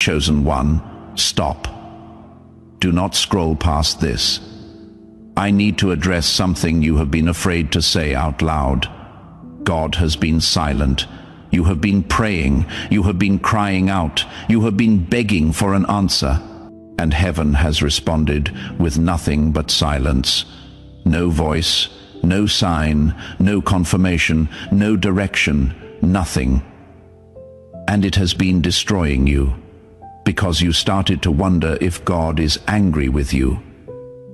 chosen one, stop. Do not scroll past this. I need to address something you have been afraid to say out loud. God has been silent. You have been praying. You have been crying out. You have been begging for an answer. And heaven has responded with nothing but silence. No voice, no sign, no confirmation, no direction, nothing. And it has been destroying you, because you started to wonder if God is angry with you,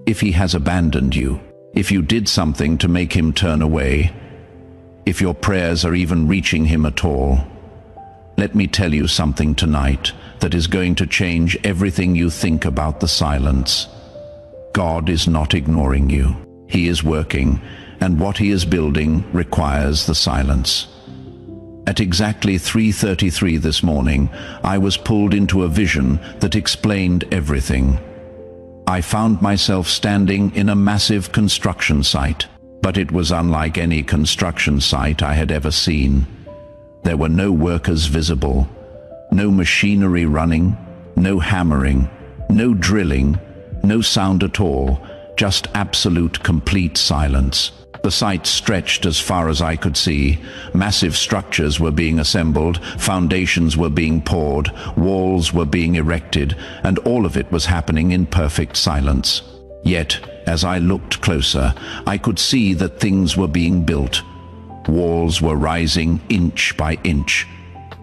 if he has abandoned you, if you did something to make him turn away, if your prayers are even reaching him at all. Let me tell you something tonight that is going to change everything you think about the silence. God is not ignoring you. He is working, and what he is building requires the silence. At exactly 3:33 this morning, I was pulled into a vision that explained everything. I found myself standing in a massive construction site, but it was unlike any construction site I had ever seen. There were no workers visible, no machinery running, no hammering, no drilling, no sound at all, just absolute complete silence. The site stretched as far as I could see. Massive structures were being assembled, foundations were being poured, walls were being erected, and all of it was happening in perfect silence. Yet, as I looked closer, I could see that things were being built. Walls were rising inch by inch.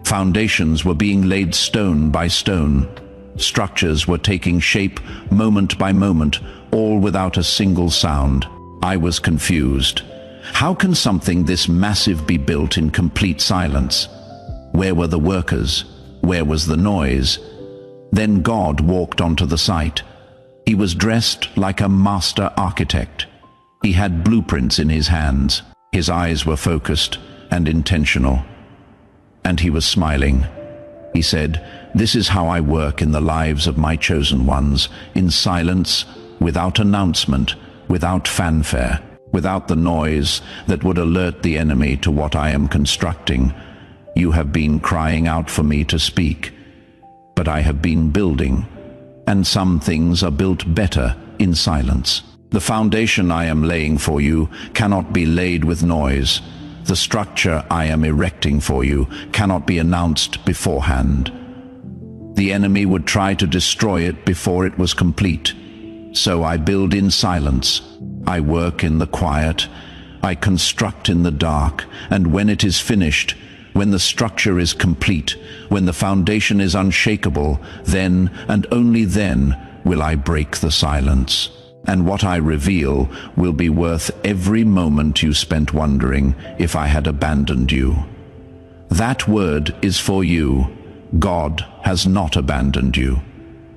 Foundations were being laid stone by stone. Structures were taking shape moment by moment, all without a single sound. I was confused. How can something this massive be built in complete silence? Where were the workers? Where was the noise? Then God walked onto the site. He was dressed like a master architect. He had blueprints in his hands. His eyes were focused and intentional. And he was smiling. He said, "This is how I work in the lives of my chosen ones, in silence, without announcement, without fanfare, without the noise that would alert the enemy to what I am constructing. You have been crying out for me to speak, but I have been building, and some things are built better in silence. The foundation I am laying for you cannot be laid with noise. The structure I am erecting for you cannot be announced beforehand. The enemy would try to destroy it before it was complete. So I build in silence. I work in the quiet. I construct in the dark. And when it is finished, when the structure is complete, when the foundation is unshakable, then and only then will I break the silence. And what I reveal will be worth every moment you spent wondering if I had abandoned you. That word is for you. God has not abandoned you.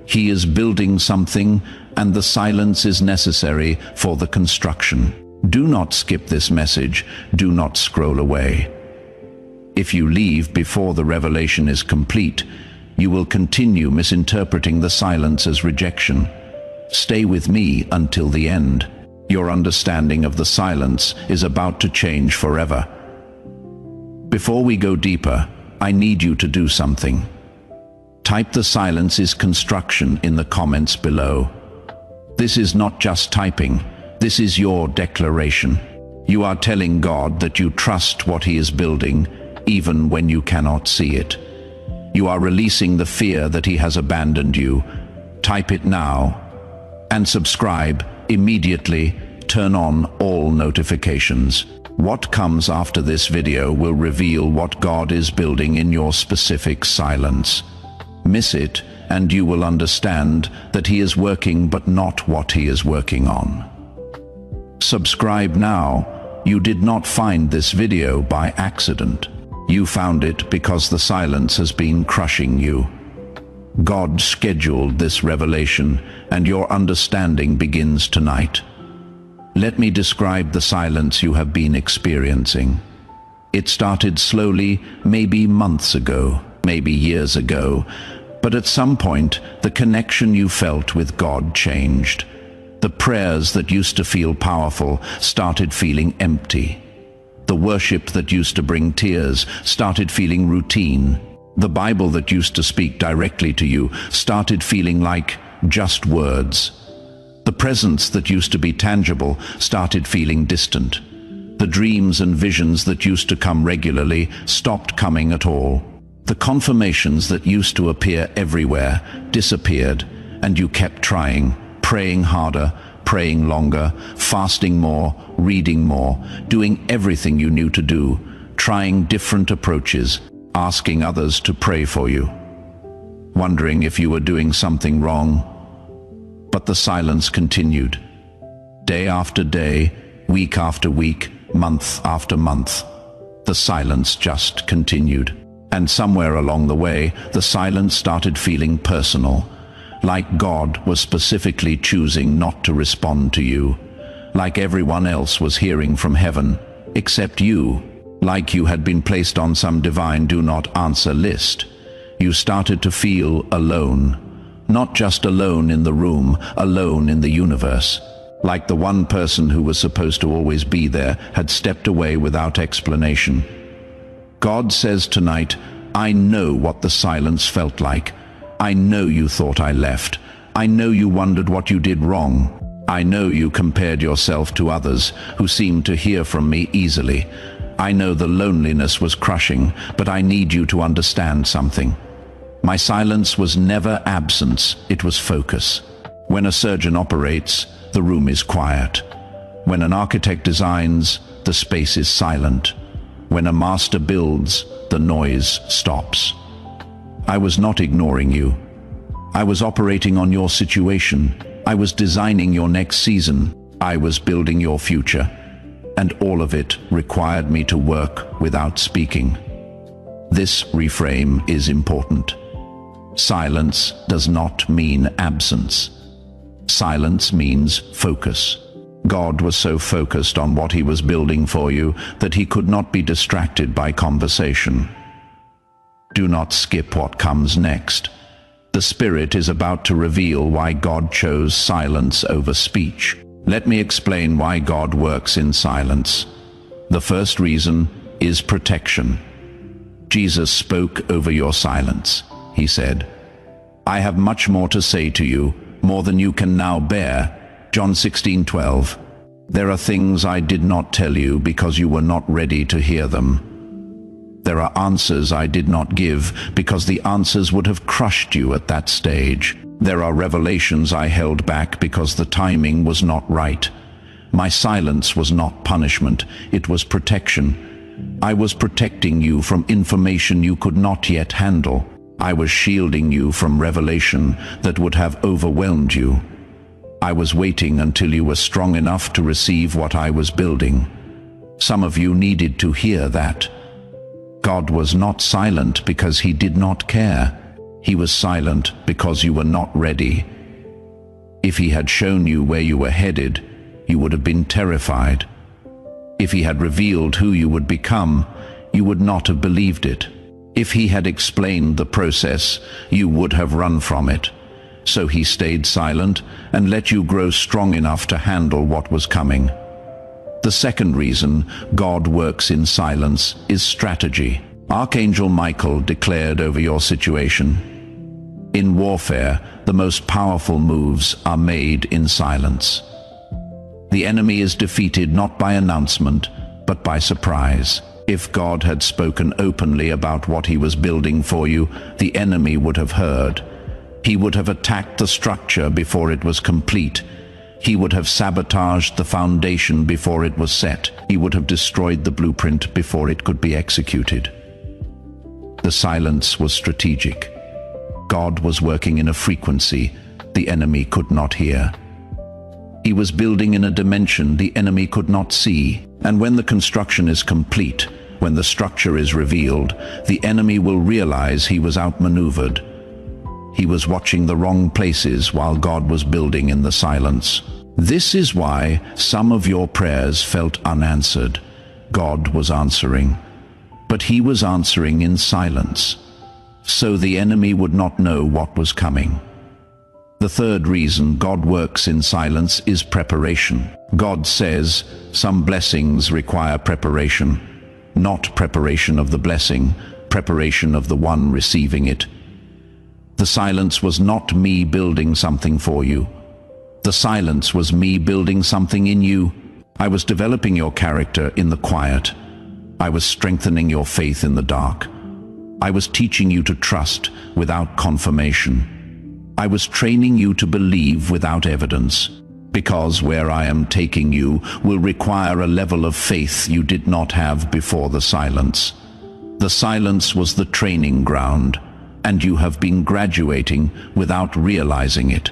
He is building something, and the silence is necessary for the construction. Do not skip this message. Do not scroll away. If you leave before the revelation is complete, you will continue misinterpreting the silence as rejection. Stay with me until the end. Your understanding of the silence is about to change forever. Before we go deeper, I need you to do something. Type "the silence is construction" in the comments below. This is not just typing. This is your declaration. You are telling God that you trust what he is building, even when you cannot see it. You are releasing the fear that he has abandoned you. Type it now. And subscribe immediately. Turn on all notifications. What comes after this video will reveal what God is building in your specific silence. Miss it, and you will understand that he is working, but not what he is working on. Subscribe now. You did not find this video by accident. You found it because the silence has been crushing you. God scheduled this revelation, and your understanding begins tonight. Let me describe the silence you have been experiencing. It started slowly, maybe months ago, maybe years ago, but at some point, the connection you felt with God changed. The prayers that used to feel powerful started feeling empty. The worship that used to bring tears started feeling routine. The Bible that used to speak directly to you started feeling like just words. The presence that used to be tangible started feeling distant. The dreams and visions that used to come regularly stopped coming at all. The confirmations that used to appear everywhere disappeared, and you kept trying, praying harder, praying longer, fasting more, reading more, doing everything you knew to do, trying different approaches, asking others to pray for you, wondering if you were doing something wrong. But the silence continued. Day after day, week after week, month after month, the silence just continued. And somewhere along the way, the silence started feeling personal, like God was specifically choosing not to respond to you, like everyone else was hearing from heaven, except you, like you had been placed on some divine do not answer list. You started to feel alone, not just alone in the room, alone in the universe, like the one person who was supposed to always be there had stepped away without explanation. God says tonight, I know what the silence felt like. I know you thought I left. I know you wondered what you did wrong. I know you compared yourself to others who seemed to hear from me easily. I know the loneliness was crushing, but I need you to understand something. My silence was never absence, it was focus. When a surgeon operates, the room is quiet. When an architect designs, the space is silent. When a master builds, the noise stops. I was not ignoring you. I was operating on your situation. I was designing your next season. I was building your future. And all of it required me to work without speaking. This reframe is important. Silence does not mean absence. Silence means focus. God was so focused on what he was building for you that he could not be distracted by conversation. Do not skip what comes next. The Spirit is about to reveal why God chose silence over speech. Let me explain why God works in silence. The first reason is protection. Jesus spoke over your silence. He said, I have much more to say to you, more than you can now bear. John 16:12. There are things I did not tell you because you were not ready to hear them. There are answers I did not give because the answers would have crushed you at that stage. There are revelations I held back because the timing was not right. My silence was not punishment, it was protection. I was protecting you from information you could not yet handle. I was shielding you from revelation that would have overwhelmed you. I was waiting until you were strong enough to receive what I was building. Some of you needed to hear that. God was not silent because he did not care. He was silent because you were not ready. If he had shown you where you were headed, you would have been terrified. If he had revealed who you would become, you would not have believed it. If he had explained the process, you would have run from it. So he stayed silent and let you grow strong enough to handle what was coming. The second reason God works in silence is strategy. Archangel Michael declared over your situation, in warfare, the most powerful moves are made in silence. The enemy is defeated not by announcement, but by surprise. If God had spoken openly about what he was building for you, the enemy would have heard. He would have attacked the structure before it was complete. He would have sabotaged the foundation before it was set. He would have destroyed the blueprint before it could be executed. The silence was strategic. God was working in a frequency the enemy could not hear. He was building in a dimension the enemy could not see. And when the construction is complete, when the structure is revealed, the enemy will realize he was outmaneuvered. He was watching the wrong places while God was building in the silence. This is why some of your prayers felt unanswered. God was answering, but he was answering in silence, so the enemy would not know what was coming. The third reason God works in silence is preparation. God says some blessings require preparation, not preparation of the blessing, preparation of the one receiving it. The silence was not me building something for you. The silence was me building something in you. I was developing your character in the quiet. I was strengthening your faith in the dark. I was teaching you to trust without confirmation. I was training you to believe without evidence, because where I am taking you will require a level of faith you did not have before the silence. The silence was the training ground, and you have been graduating without realizing it.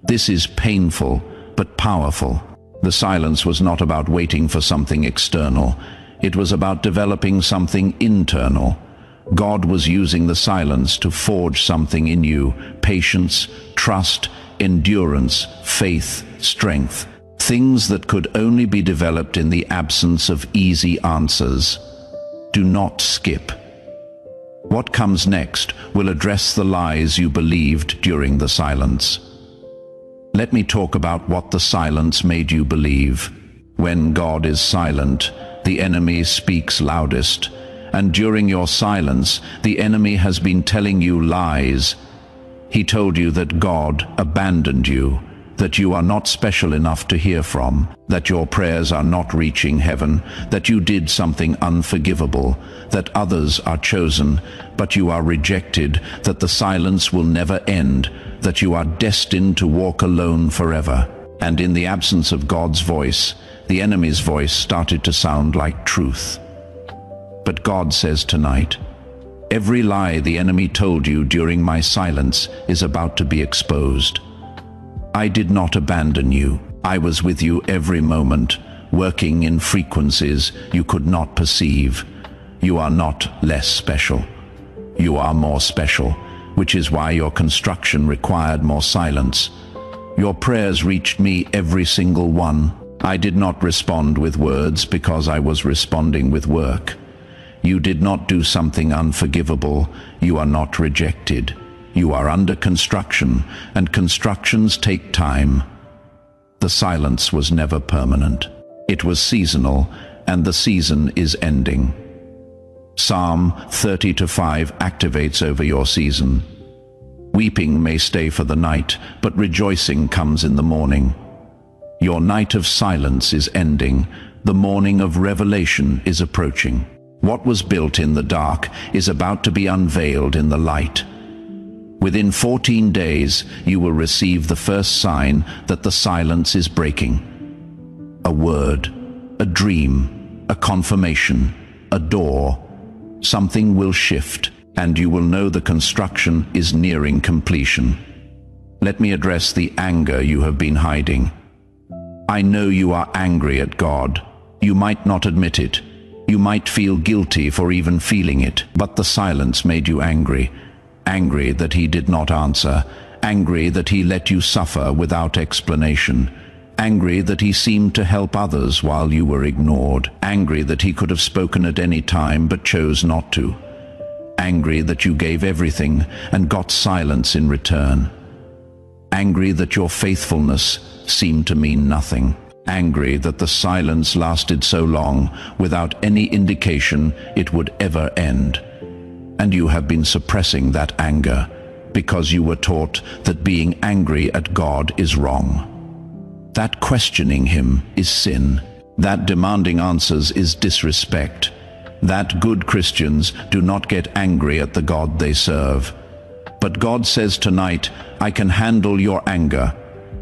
This is painful but powerful. The silence was not about waiting for something external. It was about developing something internal. God was using the silence to forge something in you: patience, trust, endurance, faith, strength. Things that could only be developed in the absence of easy answers. Do not skip. What comes next will address the lies you believed during the silence. Let me talk about what the silence made you believe. When God is silent, the enemy speaks loudest. And during your silence, the enemy has been telling you lies. He told you that God abandoned you, that you are not special enough to hear from, that your prayers are not reaching heaven, that you did something unforgivable, that others are chosen, but you are rejected, that the silence will never end, that you are destined to walk alone forever. And in the absence of God's voice, the enemy's voice started to sound like truth. But God says tonight, every lie the enemy told you during my silence is about to be exposed. I did not abandon you. I was with you every moment, working in frequencies you could not perceive. You are not less special. You are more special, which is why your construction required more silence. Your prayers reached me, every single one. I did not respond with words because I was responding with work. You did not do something unforgivable. You are not rejected. You are under construction, and constructions take time. The silence was never permanent. It was seasonal, and the season is ending. Psalm 30:5 activates over your season. Weeping may stay for the night, but rejoicing comes in the morning. Your night of silence is ending. The morning of revelation is approaching. What was built in the dark is about to be unveiled in the light. Within 14 days, you will receive the first sign that the silence is breaking. A word, a dream, a confirmation, a door. Something will shift, and you will know the construction is nearing completion. Let me address the anger you have been hiding. I know you are angry at God. You might not admit it. You might feel guilty for even feeling it, but the silence made you angry. Angry that he did not answer. Angry that he let you suffer without explanation. Angry that he seemed to help others while you were ignored. Angry that he could have spoken at any time but chose not to. Angry that you gave everything and got silence in return. Angry that your faithfulness seemed to mean nothing. Angry that the silence lasted so long without any indication it would ever end. And you have been suppressing that anger because you were taught that being angry at God is wrong. That questioning him is sin. That demanding answers is disrespect. That good Christians do not get angry at the God they serve. But God says tonight, I can handle your anger.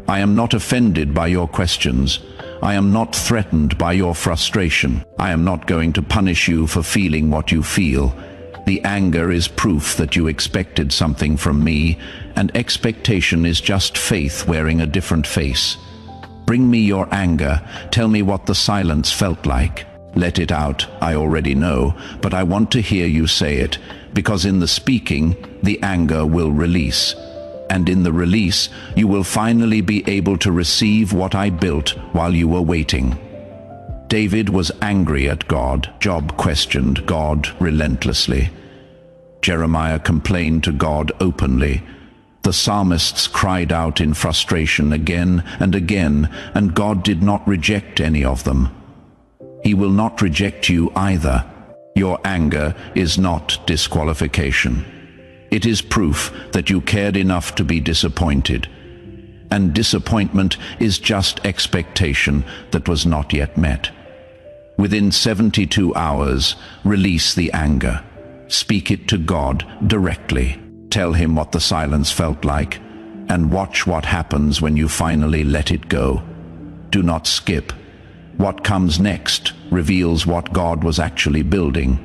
I am not offended by your questions. I am not threatened by your frustration. I am not going to punish you for feeling what you feel. The anger is proof that you expected something from me, and expectation is just faith wearing a different face. Bring me your anger. Tell me what the silence felt like. Let it out. I already know, but I want to hear you say it, because in the speaking, the anger will release. And in the release, you will finally be able to receive what I built while you were waiting. David was angry at God. Job questioned God relentlessly. Jeremiah complained to God openly. The psalmists cried out in frustration again and again, and God did not reject any of them. He will not reject you either. Your anger is not disqualification. It is proof that you cared enough to be disappointed. And disappointment is just expectation that was not yet met. Within 72 hours, release the anger. Speak it to God directly. Tell him what the silence felt like, and watch what happens when you finally let it go. Do not skip. What comes next reveals what God was actually building.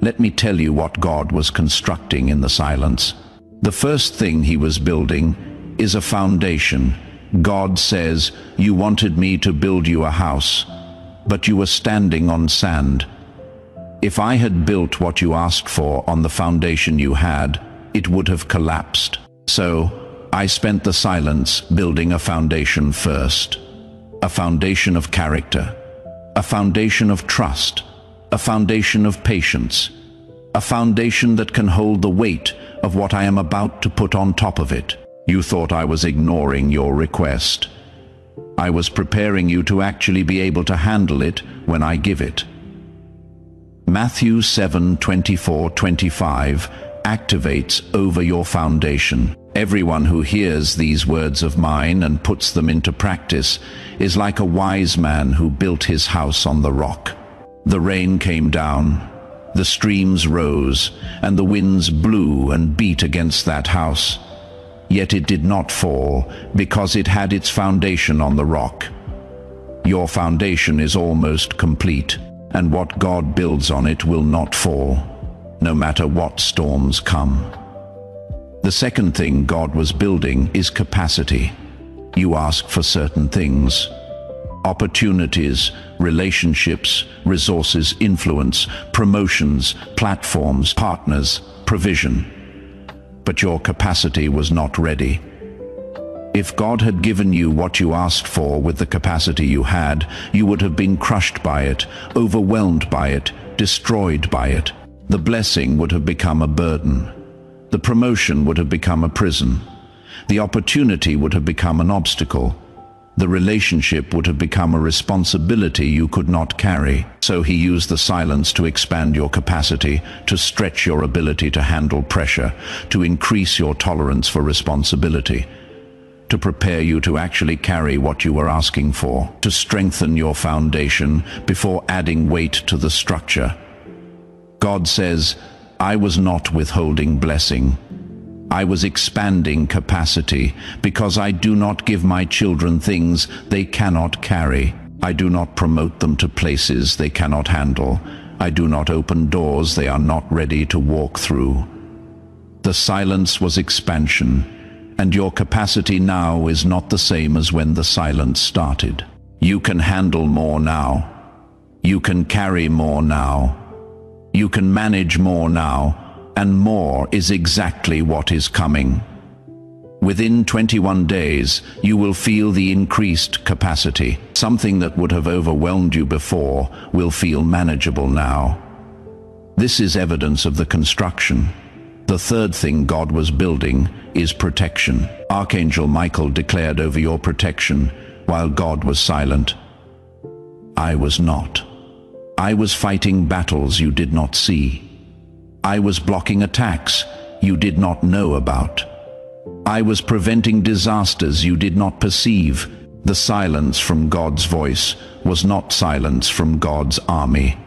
Let me tell you what God was constructing in the silence. The first thing he was building is a foundation. God says, "You wanted me to build you a house, but you were standing on sand. If I had built what you asked for on the foundation you had, it would have collapsed. So I spent the silence building a foundation first. A foundation of character, a foundation of trust, a foundation of patience, a foundation that can hold the weight of what I am about to put on top of it. You thought I was ignoring your request. I was preparing you to actually be able to handle it when I give it." Matthew 7:24-25 activates over your foundation. Everyone who hears these words of mine and puts them into practice is like a wise man who built his house on the rock. The rain came down, the streams rose, and the winds blew and beat against that house. Yet it did not fall, because it had its foundation on the rock. Your foundation is almost complete, and what God builds on it will not fall, no matter what storms come. The second thing God was building is capacity. You ask for certain things: opportunities, relationships, resources, influence, promotions, platforms, partners, provision. But your capacity was not ready. If God had given you what you asked for with the capacity you had, you would have been crushed by it, overwhelmed by it, destroyed by it. The blessing would have become a burden. The promotion would have become a prison. The opportunity would have become an obstacle. The relationship would have become a responsibility you could not carry. So he used the silence to expand your capacity, to stretch your ability to handle pressure, to increase your tolerance for responsibility, to prepare you to actually carry what you were asking for, to strengthen your foundation before adding weight to the structure. God says, I was not withholding blessing. I was expanding capacity, because I do not give my children things they cannot carry. I do not promote them to places they cannot handle. I do not open doors they are not ready to walk through. The silence was expansion, and your capacity now is not the same as when the silence started. You can handle more now. You can carry more now. You can manage more now, and more is exactly what is coming. Within 21 days, you will feel the increased capacity. Something that would have overwhelmed you before will feel manageable now. This is evidence of the construction. The third thing God was building is protection. Archangel Michael declared over your protection while God was silent. I was not. I was fighting battles you did not see. I was blocking attacks you did not know about. I was preventing disasters you did not perceive. The silence from God's voice was not silence from God's army.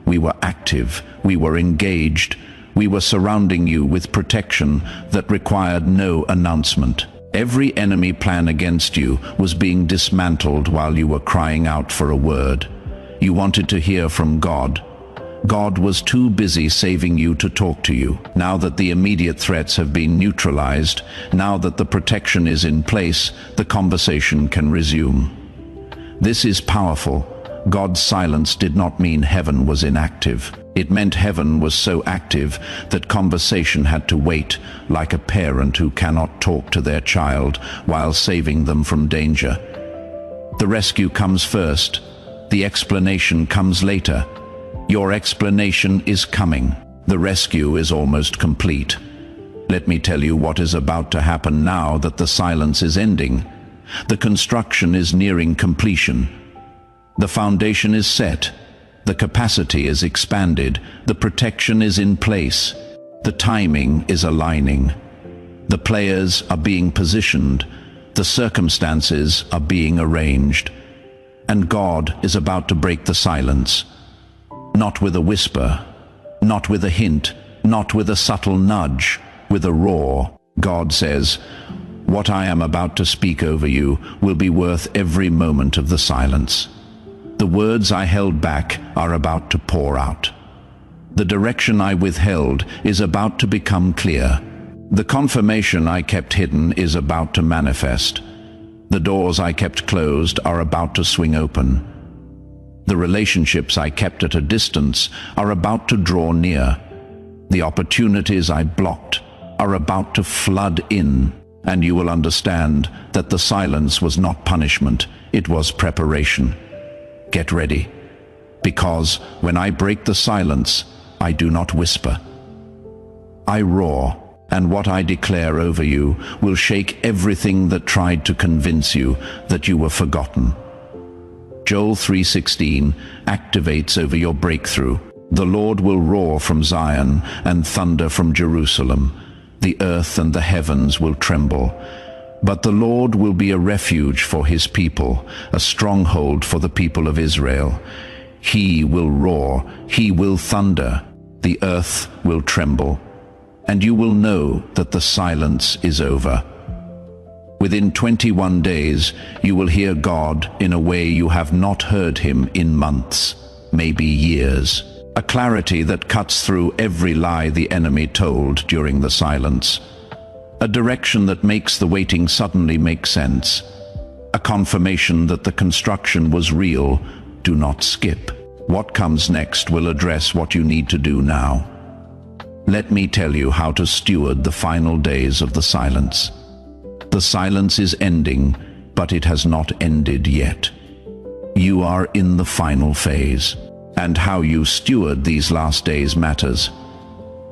We were active, we were engaged, we were surrounding you with protection that required no announcement. Every enemy plan against you was being dismantled while you were crying out for a word. You wanted to hear from God. God was too busy saving you to talk to you. Now that the immediate threats have been neutralized, now that the protection is in place, the conversation can resume. This is powerful. God's silence did not mean heaven was inactive. It meant heaven was so active that conversation had to wait, like a parent who cannot talk to their child while saving them from danger. The rescue comes first. The explanation comes later. Your explanation is coming. The rescue is almost complete. Let me tell you what is about to happen now that the silence is ending. The construction is nearing completion. The foundation is set. The capacity is expanded. The protection is in place. The timing is aligning. The players are being positioned. The circumstances are being arranged. And God is about to break the silence. Not with a whisper, not with a hint, not with a subtle nudge, with a roar. God says, "What I am about to speak over you will be worth every moment of the silence. The words I held back are about to pour out. The direction I withheld is about to become clear. The confirmation I kept hidden is about to manifest. The doors I kept closed are about to swing open. The relationships I kept at a distance are about to draw near. The opportunities I blocked are about to flood in, and you will understand that the silence was not punishment, it was preparation. Get ready, because when I break the silence, I do not whisper. I roar, and what I declare over you will shake everything that tried to convince you that you were forgotten. Joel 3:16 activates over your breakthrough. The Lord will roar from Zion and thunder from Jerusalem. The earth and the heavens will tremble. But the Lord will be a refuge for his people, a stronghold for the people of Israel. He will roar, he will thunder, the earth will tremble, and you will know that the silence is over. Within 21 days, you will hear God in a way you have not heard him in months, maybe years. A clarity that cuts through every lie the enemy told during the silence. A direction that makes the waiting suddenly make sense. A confirmation that the construction was real. Do not skip. What comes next will address what you need to do now. Let me tell you how to steward the final days of the silence. The silence is ending, but it has not ended yet. You are in the final phase, and how you steward these last days matters.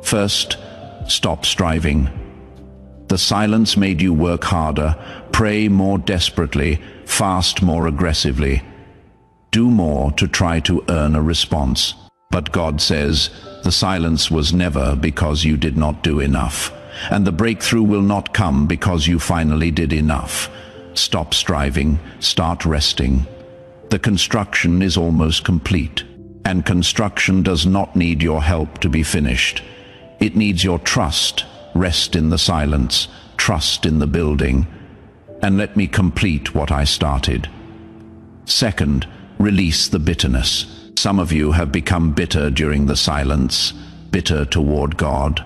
First, stop striving. The silence made you work harder, pray more desperately, fast more aggressively. Do more to try to earn a response. But God says, the silence was never because you did not do enough, and the breakthrough will not come because you finally did enough. Stop striving, start resting. The construction is almost complete, and construction does not need your help to be finished. It needs your trust. Rest in the silence, trust in the building, and let me complete what I started. Second, release the bitterness. Some of you have become bitter during the silence, bitter toward God,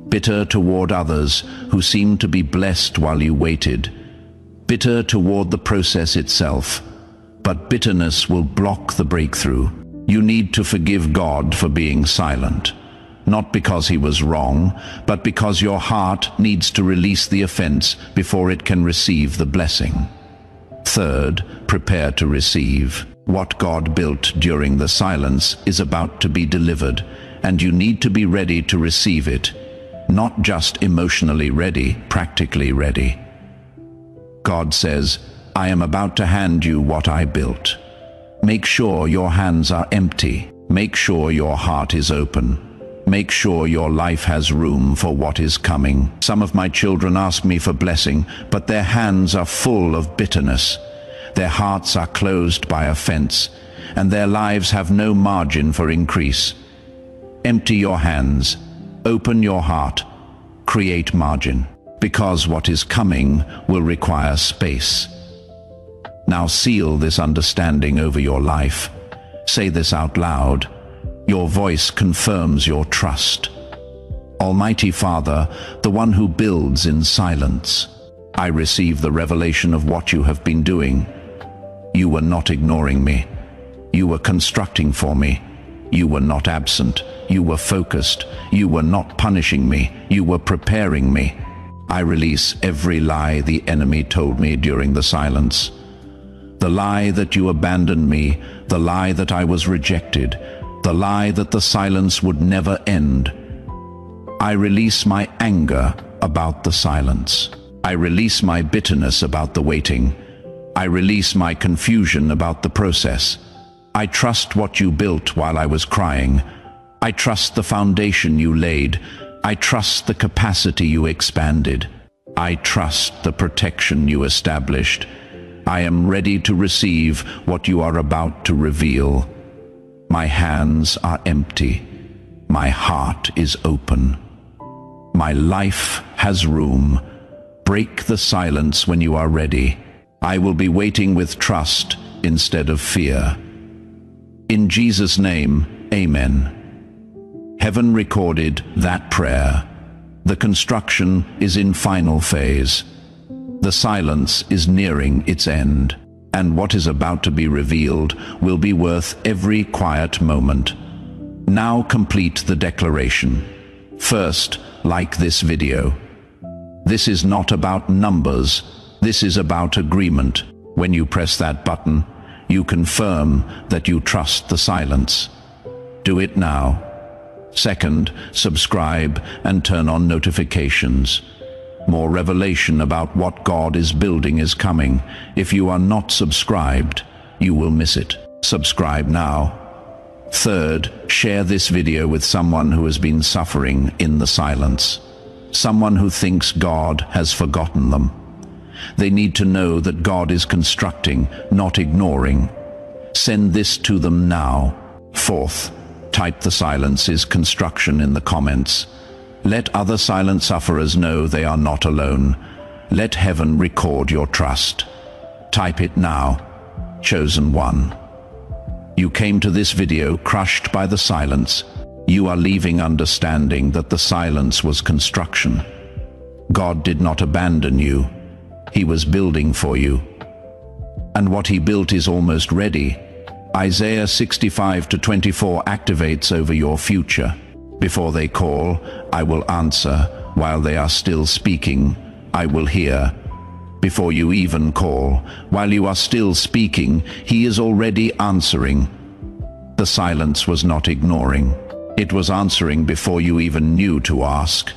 bitter toward others who seemed to be blessed while you waited, bitter toward the process itself. But bitterness will block the breakthrough. You need to forgive God for being silent. Not because he was wrong, but because your heart needs to release the offense before it can receive the blessing. Third, prepare to receive. What God built during the silence is about to be delivered, and you need to be ready to receive it. Not just emotionally ready, practically ready. God says, I am about to hand you what I built. Make sure your hands are empty. Make sure your heart is open. Make sure your life has room for what is coming. Some of my children ask me for blessing, but their hands are full of bitterness. Their hearts are closed by offense, and their lives have no margin for increase. Empty your hands, open your heart, create margin, because what is coming will require space. Now seal this understanding over your life. Say this out loud. Your voice confirms your trust. Almighty Father, the one who builds in silence, I receive the revelation of what you have been doing. You were not ignoring me. You were constructing for me. You were not absent. You were focused. You were not punishing me. You were preparing me. I release every lie the enemy told me during the silence. The lie that you abandoned me, the lie that I was rejected, the lie that the silence would never end. I release my anger about the silence. I release my bitterness about the waiting. I release my confusion about the process. I trust what you built while I was crying. I trust the foundation you laid. I trust the capacity you expanded. I trust the protection you established. I am ready to receive what you are about to reveal. My hands are empty. My heart is open. My life has room. Break the silence when you are ready. I will be waiting with trust instead of fear. In Jesus' name, amen. Heaven recorded that prayer. The construction is in final phase. The silence is nearing its end, and what is about to be revealed will be worth every quiet moment. Now complete the declaration. First, like this video. This is not about numbers. This is about agreement. When you press that button, you confirm that you trust the silence. Do it now. Second, subscribe and turn on notifications. More revelation about what God is building is coming. If you are not subscribed, you will miss it. Subscribe now. Third, share this video with someone who has been suffering in the silence. Someone who thinks God has forgotten them. They need to know that God is constructing, not ignoring. Send this to them now. Fourth, type "the silence is construction" in the comments. Let other silent sufferers know they are not alone. Let heaven record your trust. Type it now. Chosen one. You came to this video crushed by the silence. You are leaving understanding that the silence was construction. God did not abandon you. He was building for you. And what he built is almost ready. Isaiah 65:24 activates over your future. Before they call, I will answer. While they are still speaking, I will hear. Before you even call, while you are still speaking, he is already answering. The silence was not ignoring. It was answering before you even knew to ask.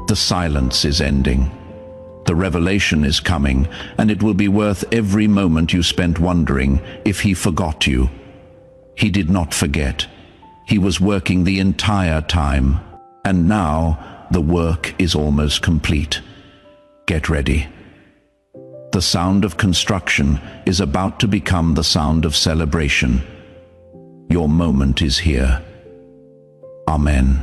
The silence is ending. The revelation is coming, and it will be worth every moment you spent wondering if he forgot you. He did not forget. He was working the entire time, and now the work is almost complete. Get ready. The sound of construction is about to become the sound of celebration. Your moment is here. Amen.